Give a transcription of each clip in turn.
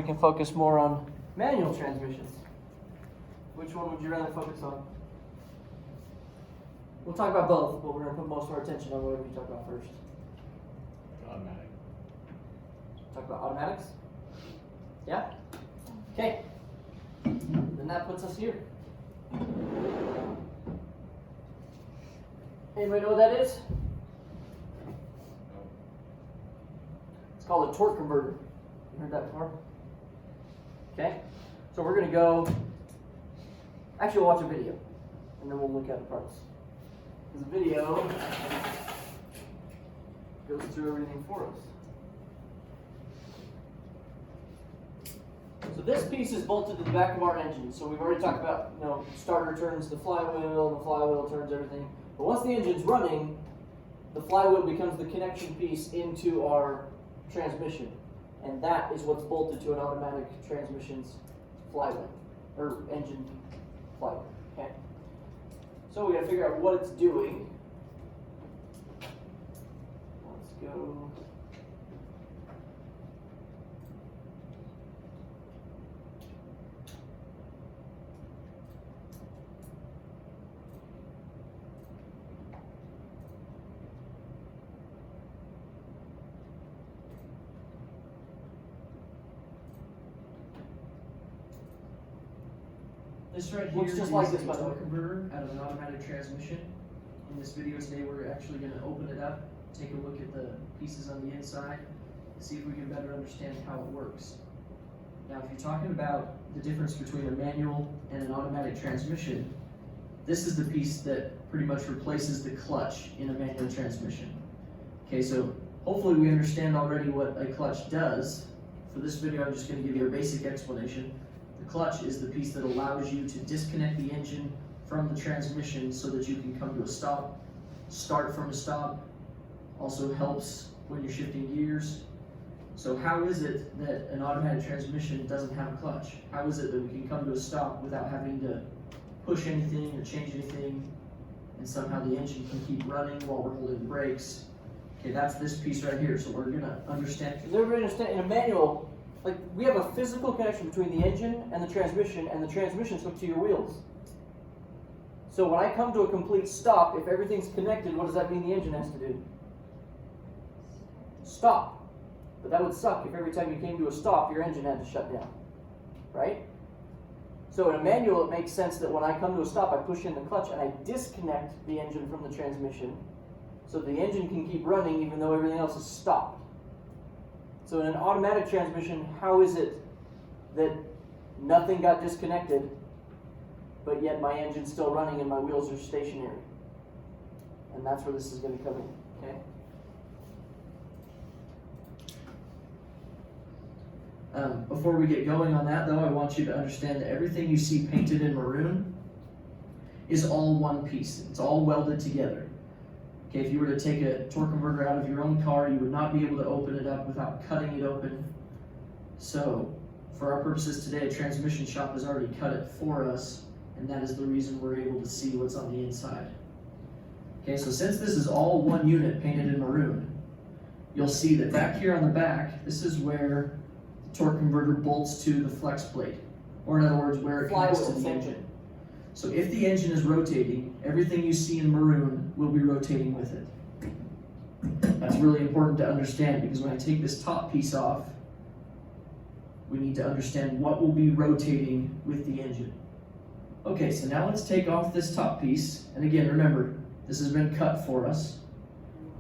we can focus more on manual transmissions. Which one would you rather focus on? We'll talk about both, but we're going to put most of our attention on whatever you talk about first. Automatic. Talk about automatics? Yeah? Okay. Then that puts us here. Anybody know what that is? No. It's called a torque converter. You heard that before? Okay. So we're going to go, actually we'll watch a video, and then we'll look at the parts. Because the video goes through everything for us. So this piece is bolted to the back of our engine. So we've already talked about, starter turns the flywheel turns everything. But once the engine's running, the flywheel becomes the connection piece into our transmission. And that is what's bolted to an automatic transmission's flywheel, or engine flywheel, okay? So we gotta figure out what it's doing. Let's go. This right here Looks is just like a this, by the way. torque converter out of an automatic transmission. In this video today, we're actually going to open it up, take a look at the pieces on the inside, see if we can better understand how it works. Now, if you're talking about the difference between a manual and an automatic transmission, this is the piece that pretty much replaces the clutch in a manual transmission. Okay, so hopefully we understand already what a clutch does. For this video, I'm just going to give you a basic explanation. The clutch is the piece that allows you to disconnect the engine from the transmission so that you can come to a stop, start from a stop. Also helps when you're shifting gears. So how is it that an automatic transmission doesn't have a clutch? How is it that we can come to a stop without having to push anything or change anything, and somehow the engine can keep running while we're holding the brakes? Okay, that's this piece right here. So we're gonna understand. Does everybody understand? In a manual, like, we have a physical connection between the engine and the transmission is hooked to your wheels. So when I come to a complete stop, if everything's connected, what does that mean the engine has to do? Stop. But that would suck if every time you came to a stop, your engine had to shut down, right? So in a manual, it makes sense that when I come to a stop, I push in the clutch and I disconnect the engine from the transmission so the engine can keep running even though everything else is stopped. So in an automatic transmission, how is it that nothing got disconnected, but yet my engine's still running and my wheels are stationary? And that's where this is going to come in, okay? Before we get going on that though, I want you to understand that everything you see painted in maroon is all one piece. It's all welded together. Okay, if you were to take a torque converter out of your own car, you would not be able to open it up without cutting it open. So, for our purposes today, a transmission shop has already cut it for us, and that is the reason we're able to see what's on the inside. Okay, so since this is all one unit painted in maroon, you'll see that back here on the back, this is where the torque converter bolts to the flex plate, or in other words, where it connects to the engine. So if the engine is rotating, everything you see in maroon will be rotating with it. That's really important to understand, because when I take this top piece off, we need to understand what will be rotating with the engine. Okay, so now let's take off this top piece. And again, remember, this has been cut for us.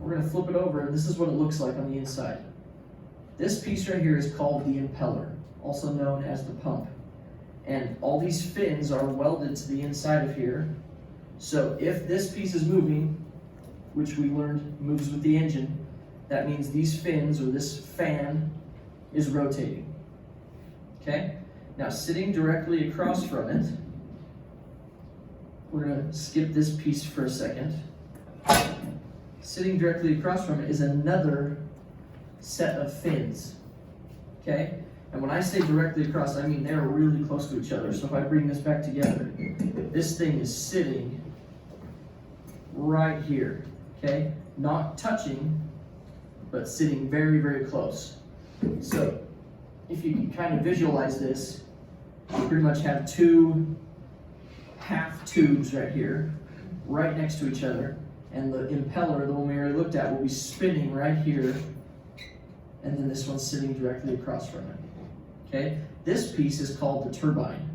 We're going to flip it over, and this is what it looks like on the inside. This piece right here is called the impeller, also known as the pump. And all these fins are welded to the inside of here. So if this piece is moving, which we learned moves with the engine, that means these fins, or this fan, is rotating. Okay? Now sitting directly across from it, we're going to skip this piece for a second. Sitting directly across from it is another set of fins. Okay? And when I say directly across, I mean they're really close to each other. So if I bring this back together, this thing is sitting right here, okay? Not touching, but sitting very, very close. So if you can kind of visualize this, you pretty much have two half tubes right here, right next to each other, and the impeller, the one we already looked at, will be spinning right here, and then this one's sitting directly across from it. Okay? This piece is called the turbine.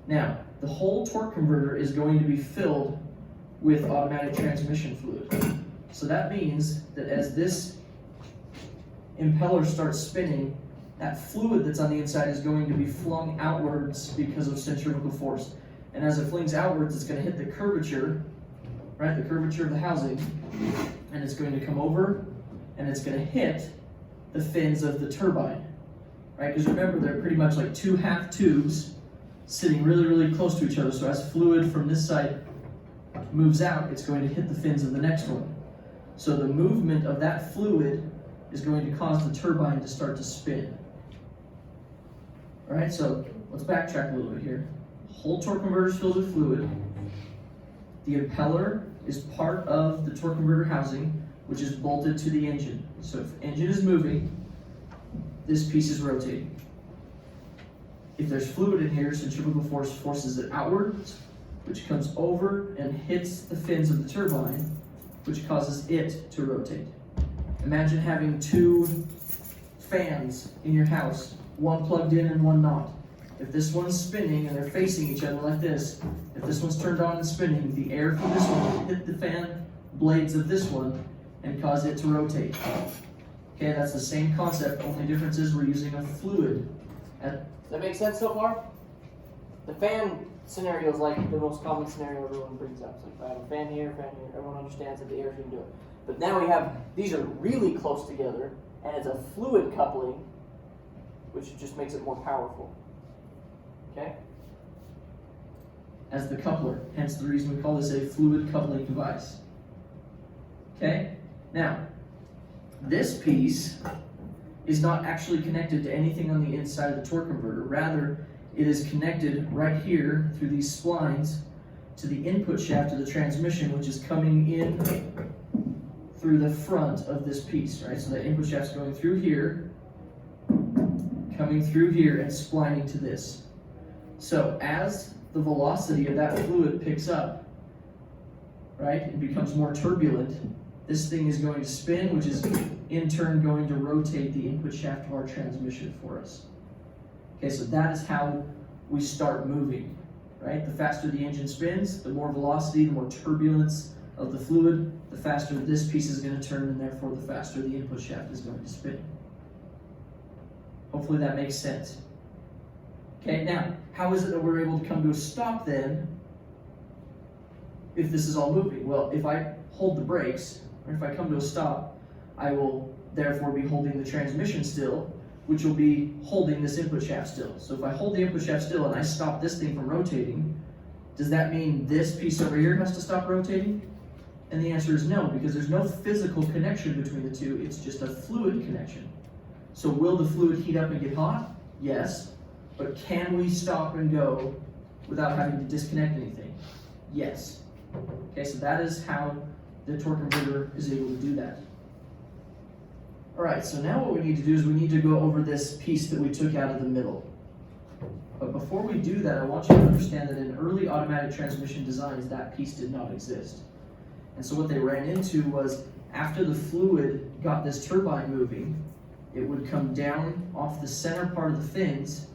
Now, the whole torque converter is going to be filled with automatic transmission fluid. So that means that as this impeller starts spinning, that fluid that's on the inside is going to be flung outwards because of centrifugal force. And as it flings outwards, it's going to hit the curvature, right, the curvature of the housing, and it's going to come over, and it's going to hit the fins of the turbine, right? Because remember, they're pretty much like two half tubes sitting really, really close to each other. So as fluid from this side moves out, it's going to hit the fins of the next one. So the movement of that fluid is going to cause the turbine to start to spin. All right, so let's backtrack a little bit here. Whole torque converter is filled with fluid. The impeller is part of the torque converter housing, which is bolted to the engine. So if the engine is moving, this piece is rotating. If there's fluid in here, centrifugal force forces it outwards, which comes over and hits the fins of the turbine, which causes it to rotate. Imagine having two fans in your house, one plugged in and one not. If this one's spinning and they're facing each other like this, if this one's turned on and spinning, the air from this one will hit the fan blades of this one and cause it to rotate. Okay, that's the same concept, only difference is we're using a fluid. Does that make sense so far? The fan scenario is like the most common scenario everyone brings up. It's like, I have a fan here, everyone understands that the air's going to do it. But now we have, these are really close together, and it's a fluid coupling, which just makes it more powerful. Okay? As the coupler, hence the reason we call this a fluid coupling device. Okay? Now, this piece is not actually connected to anything on the inside of the torque converter. Rather, it is connected right here through these splines to the input shaft of the transmission, which is coming in through the front of this piece, right? So the input shaft's going through here, coming through here, and splining to this. So as the velocity of that fluid picks up, right, it becomes more turbulent, this thing is going to spin, which is in turn going to rotate the input shaft of our transmission for us. Okay, so that is how we start moving, right? The faster the engine spins, the more velocity, the more turbulence of the fluid, the faster this piece is going to turn, and therefore the faster the input shaft is going to spin. Hopefully that makes sense. Okay, now, how is it that we're able to come to a stop then if this is all moving? Well, if I hold the brakes, or if I come to a stop, I will therefore be holding the transmission still, which will be holding this input shaft still. So if I hold the input shaft still and I stop this thing from rotating, does that mean this piece over here has to stop rotating? And the answer is no, because there's no physical connection between the two, it's just a fluid connection. So will the fluid heat up and get hot? Yes. But can we stop and go without having to disconnect anything? Yes. Okay, so that is how the torque converter is able to do that. Alright, so now what we need to do is we need to go over this piece that we took out of the middle. But before we do that, I want you to understand that in early automatic transmission designs, that piece did not exist. And so what they ran into was, after the fluid got this turbine moving, it would come down off the center part of the fins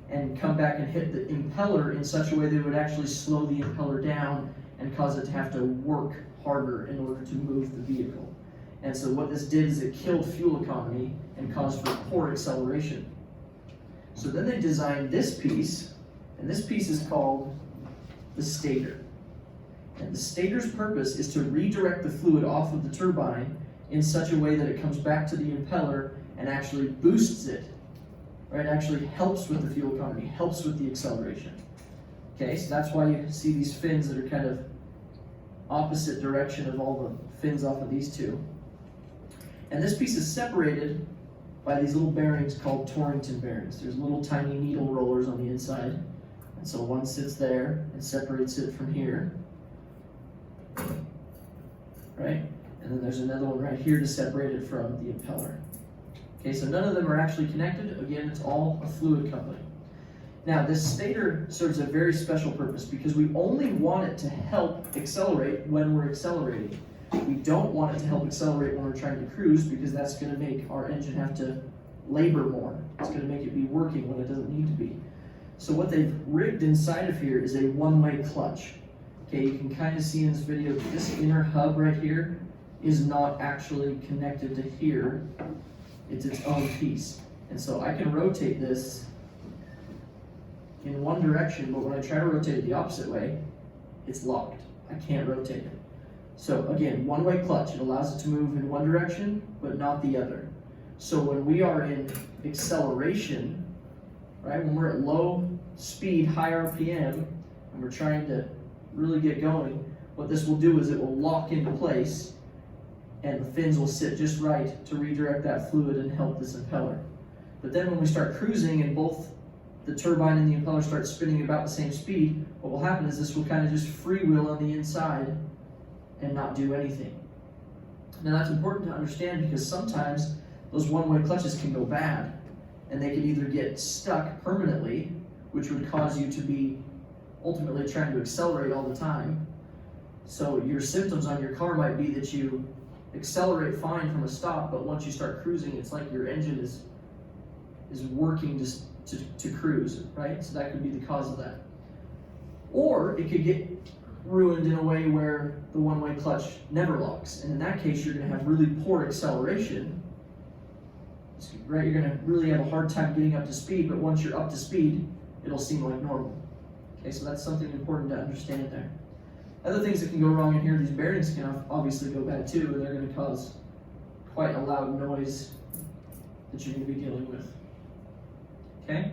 and come back and hit the impeller in such a way that it would actually slow the impeller down and cause it to have to work harder in order to move the vehicle. And so what this did is it killed fuel economy and caused for poor acceleration. So then they designed this piece, and this piece is called the stator. And the stator's purpose is to redirect the fluid off of the turbine in such a way that it comes back to the impeller and actually boosts it, right? Actually helps with the fuel economy, helps with the acceleration. Okay, so that's why you see these fins that are kind of opposite direction of all the fins off of these two. And this piece is separated by these little bearings called Torrington bearings. There's little tiny needle rollers on the inside. And so one sits there and separates it from here, right? And then there's another one right here to separate it from the impeller. Okay, so none of them are actually connected. Again, it's all a fluid company. Now, this stator serves a very special purpose because we only want it to help accelerate when we're accelerating. We don't want it to help accelerate when we're trying to cruise because that's going to make our engine have to labor more. It's going to make it be working when it doesn't need to be. So what they've rigged inside of here is a one-way clutch. Okay, you can kind of see in this video that this inner hub right here is not actually connected to here. It's its own piece. And so I can rotate this in one direction, but when I try to rotate it the opposite way, it's locked. I can't rotate it. So again, one-way clutch, it allows it to move in one direction, but not the other. So when we are in acceleration, right, when we're at low speed, high RPM, and we're trying to really get going, what this will do is it will lock into place, and the fins will sit just right to redirect that fluid and help this impeller. But then when we start cruising and both the turbine and the impeller start spinning about the same speed, what will happen is this will kind of just freewheel on the inside and not do anything. Now that's important to understand because sometimes those one-way clutches can go bad and they can either get stuck permanently, which would cause you to be ultimately trying to accelerate all the time. So your symptoms on your car might be that you accelerate fine from a stop, but once you start cruising, it's like your engine is working just to cruise, right? So that could be the cause of that. Or it could get ruined in a way where the one-way clutch never locks. And in that case, you're gonna have really poor acceleration, right? You're gonna really have a hard time getting up to speed, but once you're up to speed, it'll seem like normal. Okay, so that's something important to understand there. Other things that can go wrong in here, these bearings can obviously go bad too, and they're gonna cause quite a loud noise that you're gonna be dealing with. Okay?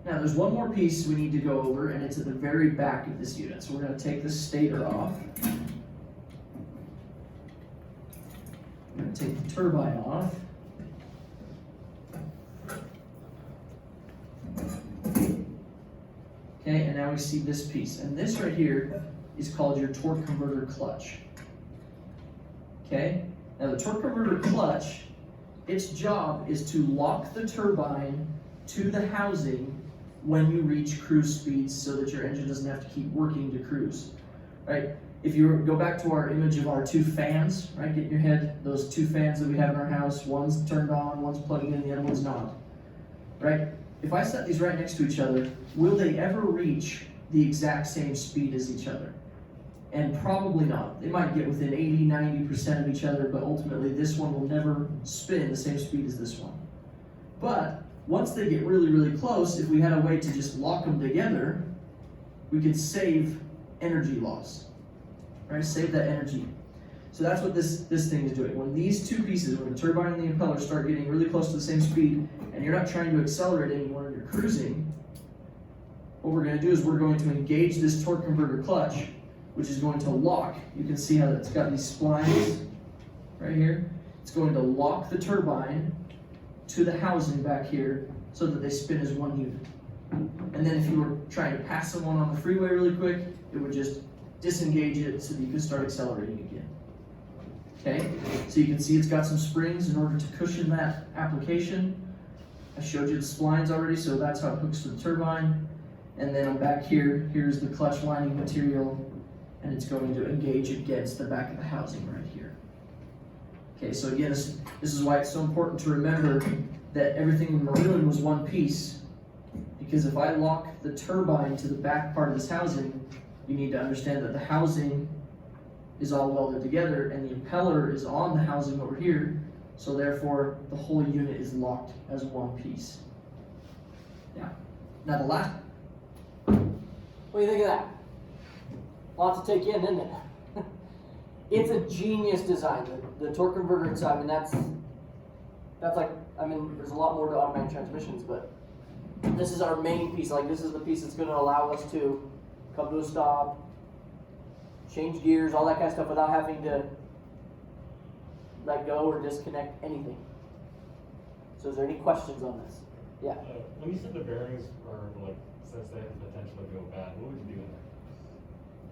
Now there's one more piece we need to go over, and it's at the very back of this unit. So we're going to take the stator off. We're going to take the turbine off. Okay, and now we see this piece. And this right here is called your torque converter clutch. Okay? Now the torque converter clutch, its job is to lock the turbine to the housing when you reach cruise speeds so that your engine doesn't have to keep working to cruise, right? If you go back to our image of our two fans, right? Get in your head, those two fans that we have in our house, one's turned on, one's plugged in, the other one's not, right? If I set these right next to each other, will they ever reach the exact same speed as each other? And probably not. They might get within 80, 90% of each other, but ultimately this one will never spin the same speed as this one. But once they get really, really close, if we had a way to just lock them together, we could save energy loss, right? Save that energy. So that's what this thing is doing. When these two pieces, when the turbine and the impeller start getting really close to the same speed, and you're not trying to accelerate anymore and you're cruising, what we're going to do is we're going to engage this torque converter clutch, which is going to lock. You can see how it's got these splines right here. It's going to lock the turbine to the housing back here so that they spin as one unit. And then if you were trying to pass someone on the freeway really quick, it would just disengage it so that you can start accelerating again. Okay, so you can see it's got some springs in order to cushion that application. I showed you the splines already, so that's how it hooks to the turbine. And then back here, here's the clutch lining material, and it's going to engage against the back of the housing right here. Okay, so again, this is why it's so important to remember that everything in maroon was one piece, because if I lock the turbine to the back part of this housing, you need to understand that the housing is all welded together and the impeller is on the housing over here, so therefore the whole unit is locked as one piece. Yeah. Now the last. What do you think of that? Lot to take in, isn't it? It's a genius design. The torque converter inside, I mean, that's like, I mean, there's a lot more to automatic transmissions, but this is our main piece. Like, this is the piece that's going to allow us to come to a stop, change gears, all that kind of stuff without having to let go or disconnect anything. So is there any questions on this? Yeah. When you said the bearings are like, since they have the potential to go bad, what would you do in there?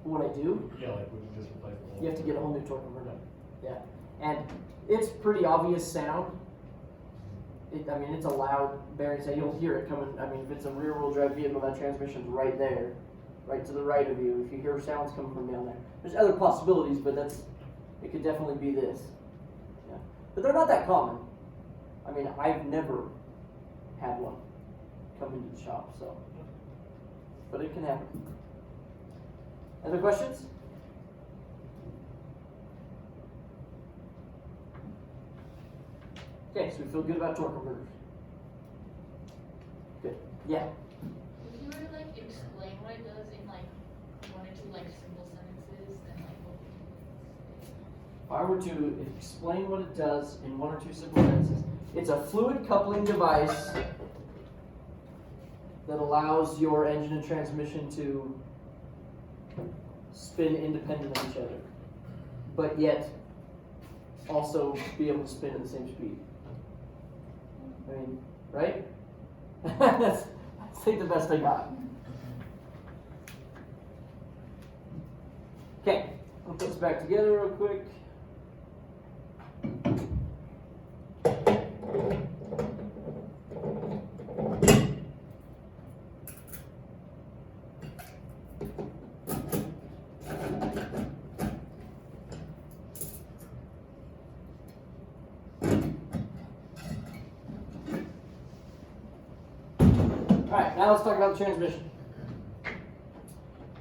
What I do? Yeah, like would you just replace the whole? You have to get a whole new torque converter. Yeah. And it's pretty obvious sound. I mean, it's a loud bearing sound. You'll hear it coming. I mean, if it's a rear-wheel drive vehicle, that transmission's right there, right to the right of you. If you hear sounds coming from down there, there's other possibilities, but it could definitely be this. Yeah, but they're not that common. I mean, I've never had one come into the shop, so, but it can happen. Other questions? Okay, so we feel good about torque converters. Good. Yeah. If you were to like explain what it does in like one or two like simple sentences, then like what would you say? If I were to explain what it does in one or two simple sentences, it's a fluid coupling device that allows your engine and transmission to spin independent of each other, but yet also be able to spin at the same speed. I mean, right? That's, I think, the best I got. Okay, I'll put this back together real quick. Alright, now let's talk about the transmission.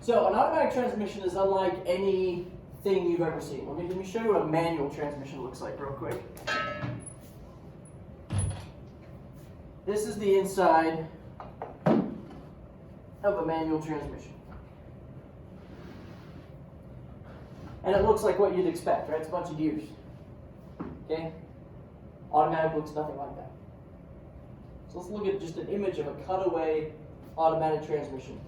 So, an automatic transmission is unlike anything you've ever seen. Let me show you what a manual transmission looks like real quick. This is the inside of a manual transmission. And it looks like what you'd expect, right? It's a bunch of gears. Okay? Automatic looks nothing like that. So let's look at just an image of a cutaway automatic transmission.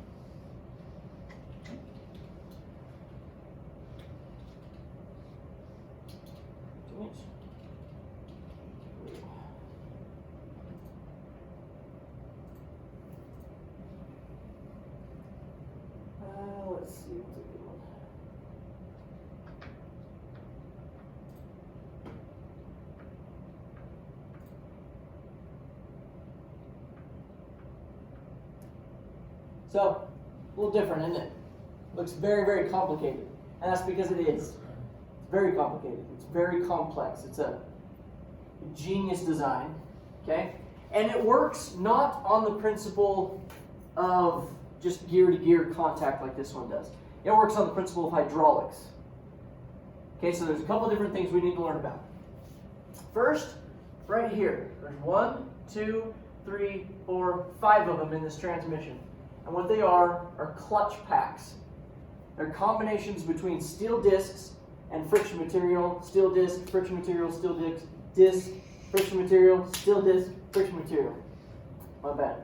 Let's see what's a good one. So, a little different, isn't it? Looks very, very complicated. And that's because it is. It's very complicated. It's very complex. It's a genius design, okay? And it works not on the principle of just gear-to-gear contact like this one does. It works on the principle of hydraulics. Okay, so there's a couple different things we need to learn about. First, right here, there's 1, 2, 3, 4, 5 of them in this transmission. And what they are clutch packs. They're combinations between steel discs and friction material, steel disc, friction material, steel disc, friction material, steel disc, friction material. My bad.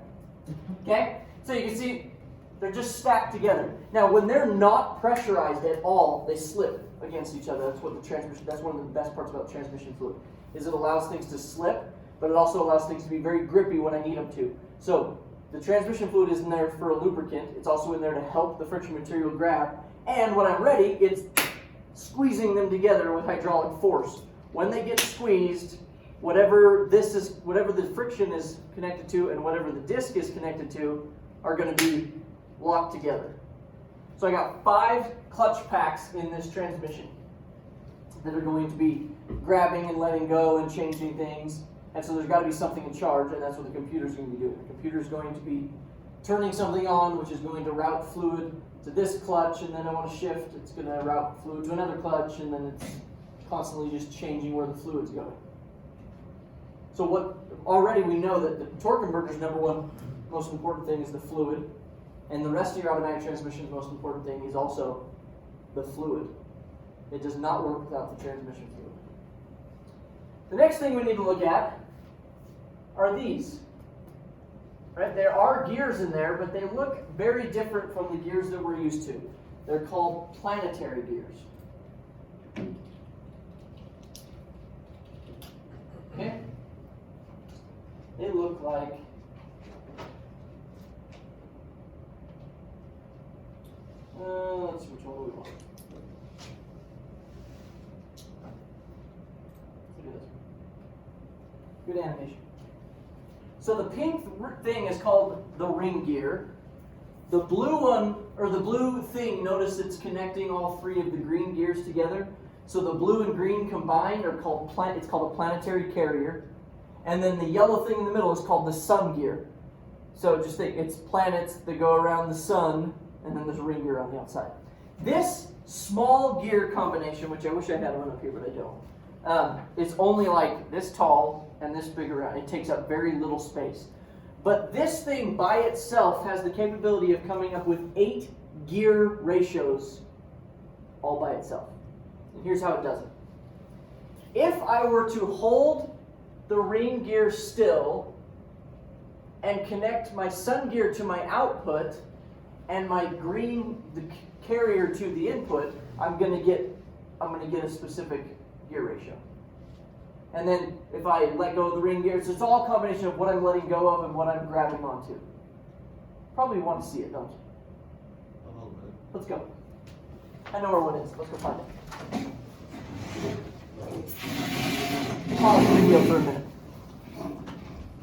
Okay? So you can see they're just stacked together. Now, when they're not pressurized at all, they slip against each other. That's what the transmission. That's one of the best parts about transmission fluid, is it allows things to slip, but it also allows things to be very grippy when I need them to. So the transmission fluid is in there for a lubricant. It's also in there to help the friction material grab. And when I'm ready, it's squeezing them together with hydraulic force. When they get squeezed, whatever the friction is connected to and whatever the disc is connected to are going to be locked together. So I got 5 clutch packs in this transmission that are going to be grabbing and letting go and changing things. And so there's got to be something in charge, and that's what the computer is going to be doing. The computer is going to be turning something on, which is going to route fluid to this clutch, and then I want to shift. It's going to route fluid to another clutch, and then it's constantly just changing where the fluid's going. So already we know that the torque converter's number one most important thing is the fluid, and the rest of your automatic transmission's most important thing is also the fluid. It does not work without the transmission fluid. The next thing we need to look at are these. Right? There are gears in there, but they look very different from the gears that we're used to. They're called planetary gears. Okay? They look like let's see, which one do we want? Look at this one. Good animation. So the pink thing is called the ring gear. The blue one, or the blue thing, notice it's connecting all three of the green gears together. So the blue and green combined are called it's called a planetary carrier. And then the yellow thing in the middle is called the sun gear. So just think, it's planets that go around the sun, and then there's a ring gear on the outside. This small gear combination, which I wish I had one up here, but I don't, is only like this tall and this big around. It takes up very little space. But this thing by itself has the capability of coming up with 8 gear ratios all by itself. And here's how it does it. If I were to hold the ring gear still and connect my sun gear to my output and my green the carrier to the input, I'm going to get a specific gear ratio. And then if I let go of the ring gears, it's all a combination of what I'm letting go of and what I'm grabbing onto. Probably want to see it, don't you? A little bit. Let's go. I know where one is. Let's go find it. Pause the video for a minute.